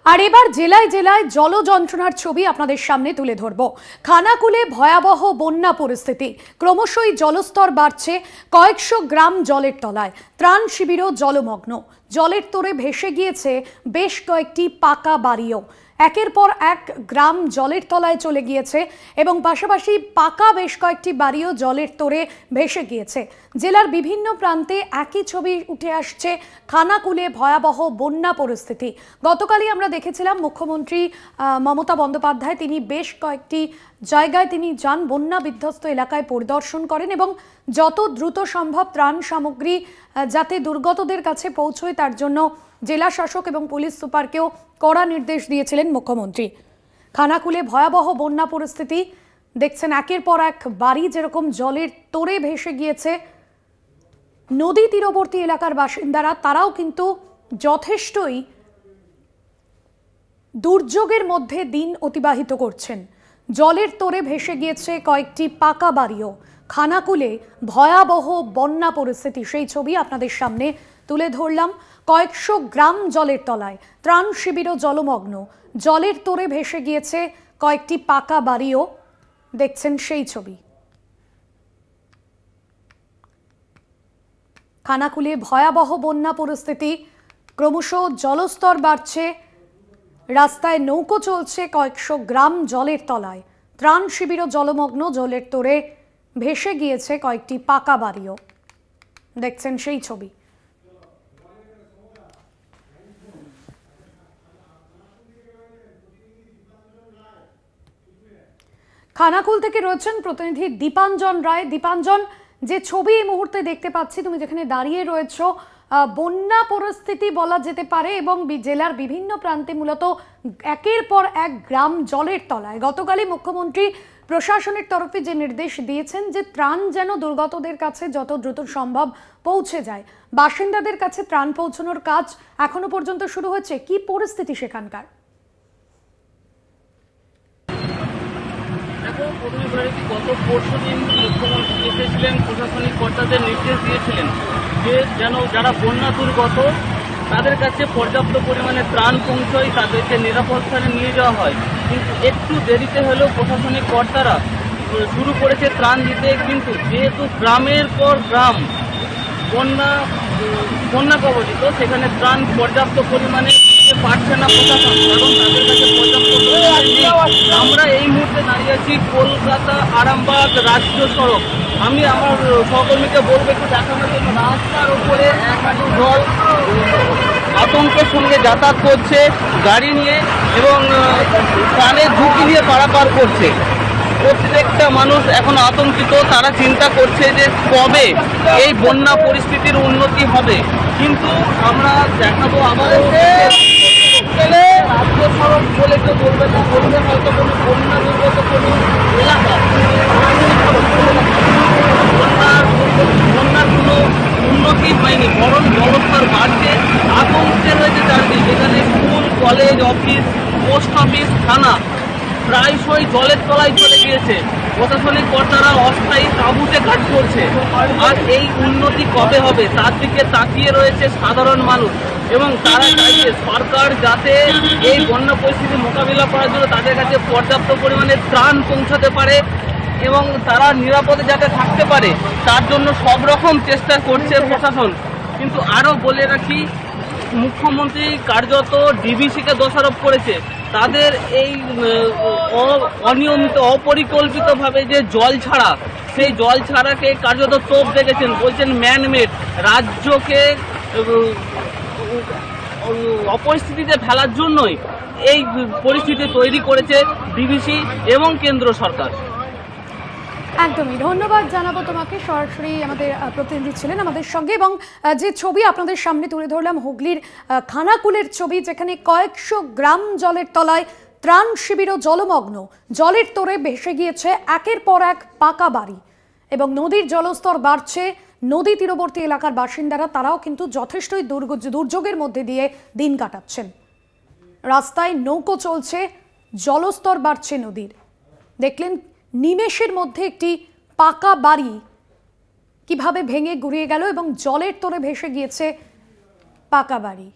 আর এবার জেলায় জেলায় জল যন্ত্রণার ছবি আপনাদের সামনে তুলে ধরব। খানাকুলে ভয়াবহ বন্যা পরিস্থিতি, ক্রমশই জলস্তর বাড়ছে, কয়েকশো গ্রাম জলের তলায়, ত্রাণ শিবিরও জলমগ্ন, জলের তোরে ভেসে গিয়েছে বেশ কয়েকটি পাকা বাড়িও। একের পর এক গ্রাম জলের তলায় চলে গিয়েছে এবং পাশাপাশি পাকা বেশ কয়েকটি বাড়িও জলের তোরে ভেসে গিয়েছে। জেলার বিভিন্ন প্রান্তে একই ছবি উঠে আসছে, খানাকুলে ভয়াবহ বন্যা পরিস্থিতি। গতকালই আমরা দেখেছিলাম মুখ্যমন্ত্রী মমতা বন্দ্যোপাধ্যায় তিনি বেশ কয়েকটি জায়গায় তিনি যান, বন্যা বিধ্বস্ত এলাকায় পরিদর্শন করেন এবং যত দ্রুত সম্ভব ত্রাণ সামগ্রী যাতে দুর্গতদের কাছে পৌঁছয় তার জন্য জেলা শাসক এবং পুলিশ সুপারকেও কড়া নির্দেশ দিয়েছিলেন মুখ্যমন্ত্রী। খানাকুলে ভয়াবহ বন্যা পরিস্থিতি দেখছেন, একের পর এক বাড়ি যেরকম জলের তোরে ভেসে গিয়েছে। নদী তীরবর্তী এলাকার বাসিন্দারা তারাও কিন্তু যথেষ্টই দুর্যোগের মধ্যে দিন অতিবাহিত করছেন। জলের তোরে ভেসে গিয়েছে কয়েকটি পাকা বাড়িও। খানাকুলে ভয়াবহ বন্যা পরিস্থিতি, সেই ছবি আপনাদের সামনে তুলে ধরলাম। কয়েকশো গ্রাম জলের তলায়, ত্রাণ শিবিরও জলমগ্ন, জলের তোরে ভেসে গিয়েছে কয়েকটি পাকা বাড়িও, দেখছেন সেই ছবি। খানাকুলে ভয়াবহ বন্যা পরিস্থিতি, ক্রমশ জলস্তর বাড়ছে, রাস্তায় নৌকো চলছে, কয়েকশো গ্রাম জলের তলায়, ত্রাণ শিবিরও জলমগ্ন, জলের তোরে ভেসে গিয়েছে কয়েকটি পাকা বাড়িও, দেখছেন সেই ছবি। খানাকুল থেকে রয়েছেন প্রতিনিধি দীপাঞ্জন রায়। দীপাঞ্জন, যে ছবি এই মুহূর্তে দেখতে পাচ্ছি, তুমি যেখানে দাঁড়িয়ে রয়েছ, বন্যা পরিস্থিতি বলা যেতে পারে এবং জেলার বিভিন্ন প্রান্তে মূলত একের পর এক গ্রাম জলের তলায়। গতকালই মুখ্যমন্ত্রী প্রশাসনের তরফে যে নির্দেশ দিয়েছেন যে ত্রাণ যেন দুর্গতদের কাছে যত দ্রুত সম্ভব পৌঁছে যায়, বাসিন্দাদের কাছে ত্রাণ পৌঁছানোর কাজ এখনো পর্যন্ত শুরু হয়েছে। কি পরিস্থিতি সেখানকার? গত পরশুদিন মুখ্যমন্ত্রী এসেছিলেন, প্রশাসনিক কর্তাদের নির্দেশ দিয়েছিলেন যে যেন যারা বন্যা দুর্গত তাদের কাছে পর্যাপ্ত পরিমাণে ত্রাণ পৌঁছয়, তাদেরকে নিরাপদ স্থানে নিয়ে যাওয়া হয়। কিন্তু একটু দেরিতে হলেও প্রশাসনিক কর্তারা শুরু করেছে ত্রাণ দিতে, কিন্তু যেহেতু গ্রামের পর গ্রাম বন্যা কবলিত, সেখানে ত্রাণ পর্যাপ্ত পরিমাণে পাচ্ছে না প্রশাসন, কারণ তাদের কাছে পর্যাপ্ত পরিমাণে নেই। আমরা এই মুহূর্তে দাঁড়িয়ে আছি কলকাতা আরামবাগ রাজ্য সড়ক। আমি আমার সহকর্মীকে বলবো একটু দেখানোর জন্য। রাস্তার উপরে এক হাঁটু জল আতঙ্কের সঙ্গে যাতায়াত করছে গাড়ি নিয়ে এবং প্রাণের ঝুঁকি নিয়ে পারাপার করছে। প্রত্যেকটা মানুষ এখন আতঙ্কিত, তারা চিন্তা করছে যে কবে এই বন্যা পরিস্থিতির উন্নতি হবে। কিন্তু আমরা দেখাবো আবারও রাজ্য সড়ক বলে কেউ বলবে না, বলবে হয়তো কোনো বন্যা দুর্গত কোনো এলাকা, বন্যার কোনো উন্নতি হয়নি, বরং জলস্তর বাড়ছে, আতঙ্কে রয়েছে চারদিক। যেখানে school, college, office, post office, থানা প্রায়শই জলের তলায় চলে গিয়েছে। প্রশাসনিক কর্তারা অস্থায়ী তাঁবুতে কাজ করছে। আর এই উন্নতি কবে হবে তার দিকে তাকিয়ে রয়েছে সাধারণ মানুষ এবং তারা চাইছে সরকার যাতে এই বন্যা পরিস্থিতি মোকাবিলা করার জন্য তাদের কাছে পর্যাপ্ত পরিমাণে ত্রাণ পৌঁছাতে পারে এবং তারা নিরাপদে যাতে থাকতে পারে, তার জন্য সব রকম চেষ্টা করছে প্রশাসন। কিন্তু আরও বলে রাখি, মুখ্যমন্ত্রী কার্যত ডিবিসিকে দোষারোপ করেছে তাদের এই অনিয়মিত অপরিকল্পিতভাবে যে জল ছাড়া, সেই জল ছাড়াকে কার্যত তোপ দেখেছেন, বলছেন ম্যানমেড, রাজ্যকে অপরিস্থিতিতে ফেলার জন্যই এই পরিস্থিতি তৈরি করেছে ডিবিসি এবং কেন্দ্র সরকার। একদমই ধন্যবাদ জানাবো তোমাকে। সরাসরি আমাদের প্রতিনিধি ছিলেন আমাদের সঙ্গে এবং যে ছবি আপনাদের সামনে তুলে ধরলাম হুগলির খানাকুলের ছবি, যেখানে কয়েকশো গ্রাম জলের তলায়, ত্রাণ শিবিরও জলমগ্ন, জলের তোরে ভেসে গিয়েছে একের পর এক পাকা বাড়ি এবং নদীর জলস্তর বাড়ছে। নদী তীরবর্তী এলাকার বাসিন্দারা তারাও কিন্তু যথেষ্টই দুর্যোগের মধ্যে দিয়ে দিন কাটাচ্ছেন। রাস্তায় নৌকো চলছে, জলস্তর বাড়ছে নদীর। দেখলেন নিমেষের মধ্যে একটি পাকা বাড়ি কিভাবে ভেঙে গুড়িয়ে গেল এবং জলের তোরে ভেসে গিয়েছে পাকা বাড়ি।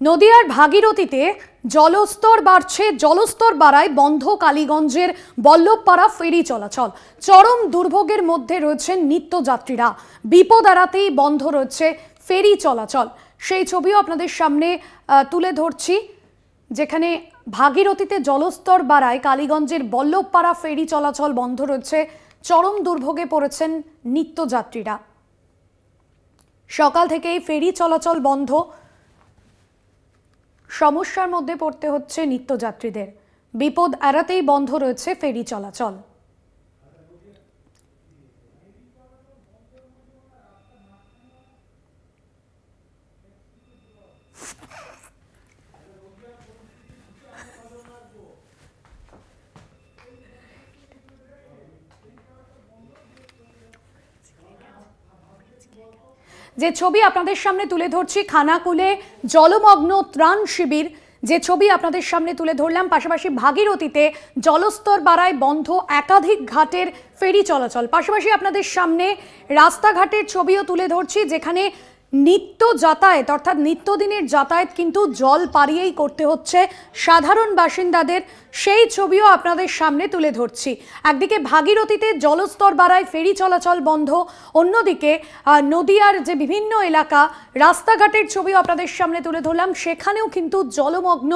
নদিয়ার ভাগীরথীতে জলস্তর বাড়ছে, জলস্তর বাড়ায় বন্ধ কালীগঞ্জের বল্লভপাড়া ফেরি চলাচল। চরম দুর্ভোগের মধ্যে রয়েছেন নিত্যযাত্রীরা, বিপদ এড়াতেই বন্ধ রয়েছে ফেরি চলাচল। সেই ছবিও আপনাদের সামনে তুলে ধরছি, যেখানে ভাগীরথীতে জলস্তর বাড়ায় কালীগঞ্জের বল্লভপাড়া ফেরি চলাচল বন্ধ রয়েছে। চরম দুর্ভোগে পড়েছেন নিত্যযাত্রীরা। সকাল থেকেই ফেরি চলাচল বন্ধ, সমস্যার মধ্যে পড়তে হচ্ছে নিত্যযাত্রীদের। বিপদ এড়াতেই বন্ধ রয়েছে ফেরি চলাচল। যে ছবি আপনাদের সামনে তুলে ধরছি, খানাকুলে জলমগ্ন ত্রাণ শিবির, যে ছবি আপনাদের সামনে তুলে ধরলাম। পাশাপাশি ভাগীরথীতে জলস্তর বাড়ায় বন্ধ একাধিক ঘাটের ফেরি চলাচল। পাশাপাশি আপনাদের সামনে রাস্তাঘাটের ছবিও তুলে ধরছি, যেখানে নিত্য যাতায়াত অর্থাৎ নিত্যদিনের যাতায়াত কিন্তু জল পাড়িয়েই করতে হচ্ছে সাধারণ বাসিন্দাদের। সেই ছবিও আপনাদের সামনে তুলে ধরছি। একদিকে ভাগীরথীতে জলস্তর বাড়ায় ফেরি চলাচল বন্ধ, অন্যদিকে নদিয়ার যে বিভিন্ন এলাকা রাস্তাঘাটের ছবিও আপনাদের সামনে তুলে ধরলাম, সেখানেও কিন্তু জলমগ্ন,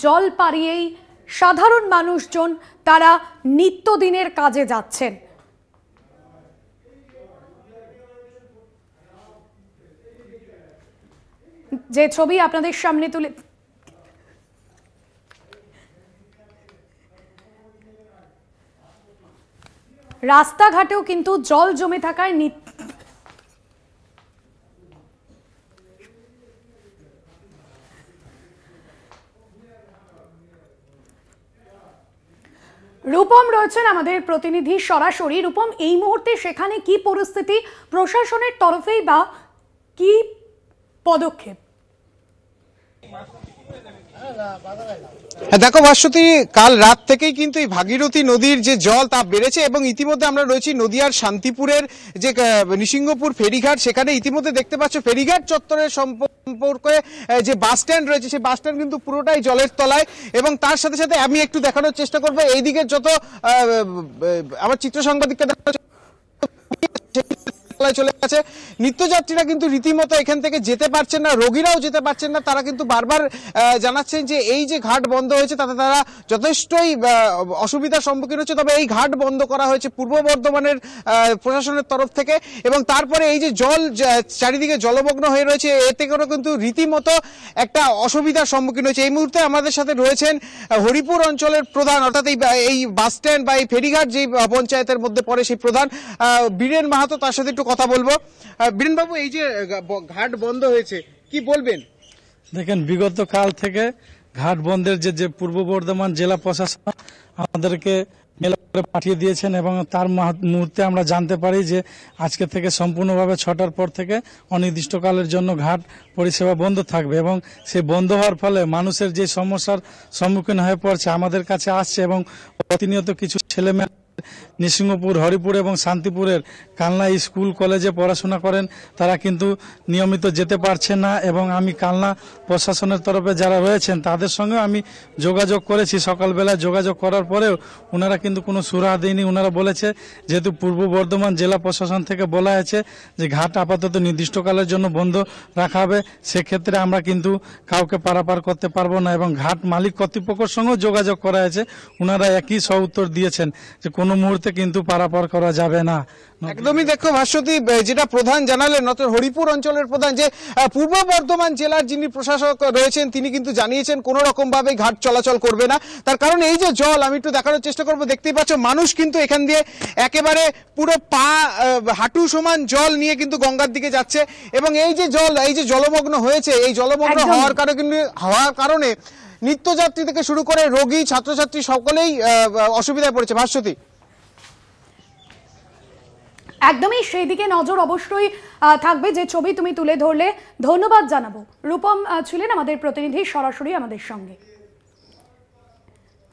জল পাড়িয়েই সাধারণ মানুষজন তারা নিত্যদিনের কাজে যাচ্ছেন। যে ছবি আপনাদের সামনে তুলে রাস্তাঘাটেও কিন্তু জল জমে থাকায় রূপম রয়েছেন আমাদের প্রতিনিধি সরাসরি। রূপম, এই মুহূর্তে সেখানে কি পরিস্থিতি, প্রশাসনের তরফেই বা কি পদক্ষেপ? দেখো ভাস্বতী, কাল রাত থেকেই কিন্তু এই ভাগীরথী নদীর যে জল তা বেড়েছে এবং ইতিমধ্যে আমরা রয়েছি নদিয়ার শান্তিপুরের যে নৃসিংহপুর ফেরিঘাট। সেখানে ইতিমধ্যে দেখতে পাচ্ছ ফেরিঘাট চত্বরের সম্পর্কে যে বাস স্ট্যান্ড রয়েছে, সেই বাস স্ট্যান্ড কিন্তু পুরোটাই জলের তলায়। এবং তার সাথে সাথে আমি একটু দেখানোর চেষ্টা করবো এইদিকে যত আমার চিত্র সাংবাদিককে দেখানোর চলে গেছে। নিত্যযাত্রীরা কিন্তু রীতিমতো এখান থেকে যেতে পারছেন না, রোগীরাও যেতে পারছেন না। তারা কিন্তু বারবার জানাচ্ছেন যে এই যে ঘাট বন্ধ হয়েছে তাতে তারা যথেষ্টই অসুবিধার সম্মুখীন হচ্ছে। তবে এই ঘাট বন্ধ করা হয়েছে পূর্ব বর্ধমানের প্রশাসনের তরফ থেকে। এবং তারপরে এই যে জল চারিদিকে জলমগ্ন হয়ে রয়েছে, এতে করে কিন্তু রীতিমতো একটা অসুবিধার সম্মুখীন হয়েছে। এই মুহূর্তে আমাদের সাথে রয়েছেন হরিপুর অঞ্চলের প্রধান, অর্থাৎ এই বাস স্ট্যান্ড বা এই ফেরিঘাট যে পঞ্চায়েতের মধ্যে পড়ে সেই প্রধান বীরেন মাহাতো। তার সাথে একটু কথা বলবো। বীরেন বাবু, এই যে ঘাট বন্ধ হয়েছে কি বলবেন? দেখেন, বিগত কাল থেকে ঘাট বন্ধের যে পূর্ব বর্ধমান জেলা প্রশাসন আমাদেরকে মেল করে পাঠিয়ে দিয়েছেন এবং তার মুহূর্তে আমরা জানতে পারি যে আজকে থেকে সম্পূর্ণভাবে 6টার পর থেকে অনির্দিষ্টকালের জন্য ঘাট পরিষেবা বন্ধ থাকবে। এবং সেই বন্ধ হওয়ার ফলে মানুষের যে সমস্যার সম্মুখীন হয়ে পড়ছে আমাদের কাছে আসছে এবং প্রতিনিয়ত কিছু ছেলেমেয়ে নৃসিংহপুর, হরিপুর এবং শান্তিপুরের কালনা স্কুল কলেজে পড়াশোনা করেন, তারা কিন্তু নিয়মিত যেতে পারছেন না। এবং আমি কালনা প্রশাসনের তরফে যারা রয়েছেন তাদের সঙ্গে আমি যোগাযোগ করেছি। সকালবেলা যোগাযোগ করার পরেও ওনারা কিন্তু কোনো সুরাহা দেয়নি। ওনারা বলেছে যেহেতু পূর্ব বর্ধমান জেলা প্রশাসন থেকে বলা হয়েছে যে ঘাট আপাতত নির্দিষ্টকালের জন্য বন্ধ রাখা হবে, সেক্ষেত্রে আমরা কিন্তু কাউকে পারাপার করতে পারবো না। এবং ঘাট মালিক কর্তৃপক্ষের সঙ্গেও যোগাযোগ করা হয়েছে, ওনারা একই উত্তর দিয়েছেন যে কোনো মুহূর্তে কিন্তু পারাপার করা যাবে না। একদমই। দেখো ভাস্বতী, যেটা প্রধান জানালেন হরিপুর অঞ্চলের প্রধান, যে পূর্ব বর্ধমান জেলার যিনি প্রশাসক রয়েছেন তিনি কিন্তু জানিয়েছেন কোনো রকম ভাবে ঘাট চলাচল করবে না। তার কারণ এই যে জল, আমি একটু দেখানোর চেষ্টা করবো, দেখতেই পাচ্ছ মানুষ কিন্তু এখান দিয়ে একেবারে পুরো হাঁটু সমান জল নিয়ে কিন্তু গঙ্গার দিকে যাচ্ছে। এবং এই যে জল, এই যে জলমগ্ন হয়েছে, এই জলমগ্ন হওয়ার কারণে নিত্যযাত্রী থেকে শুরু করে রোগী, ছাত্রছাত্রী সকলেই অসুবিধায় পড়েছে। ভাস্বতী, একদমই সেই দিকে নজর অবশ্যই থাকবে, যে ছবি তুমি তুলে ধরলে। ধন্যবাদ জানাবো। রূপম ছিলেন আমাদের প্রতিনিধি সরাসরি আমাদের সঙ্গে।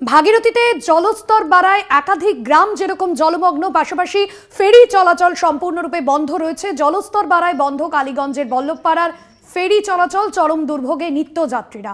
ভাগীরথীতে জলস্তর বাড়ায় একাধিক গ্রাম যেরকম জলমগ্ন, পাশাপাশি ফেরি চলাচল সম্পূর্ণরূপে বন্ধ রয়েছে। জলস্তর বাড়ায় বন্ধ কালীগঞ্জের বল্লভপাড়ার ফেরি চলাচল চরম দুর্ভোগে নিত্যযাত্রীরা।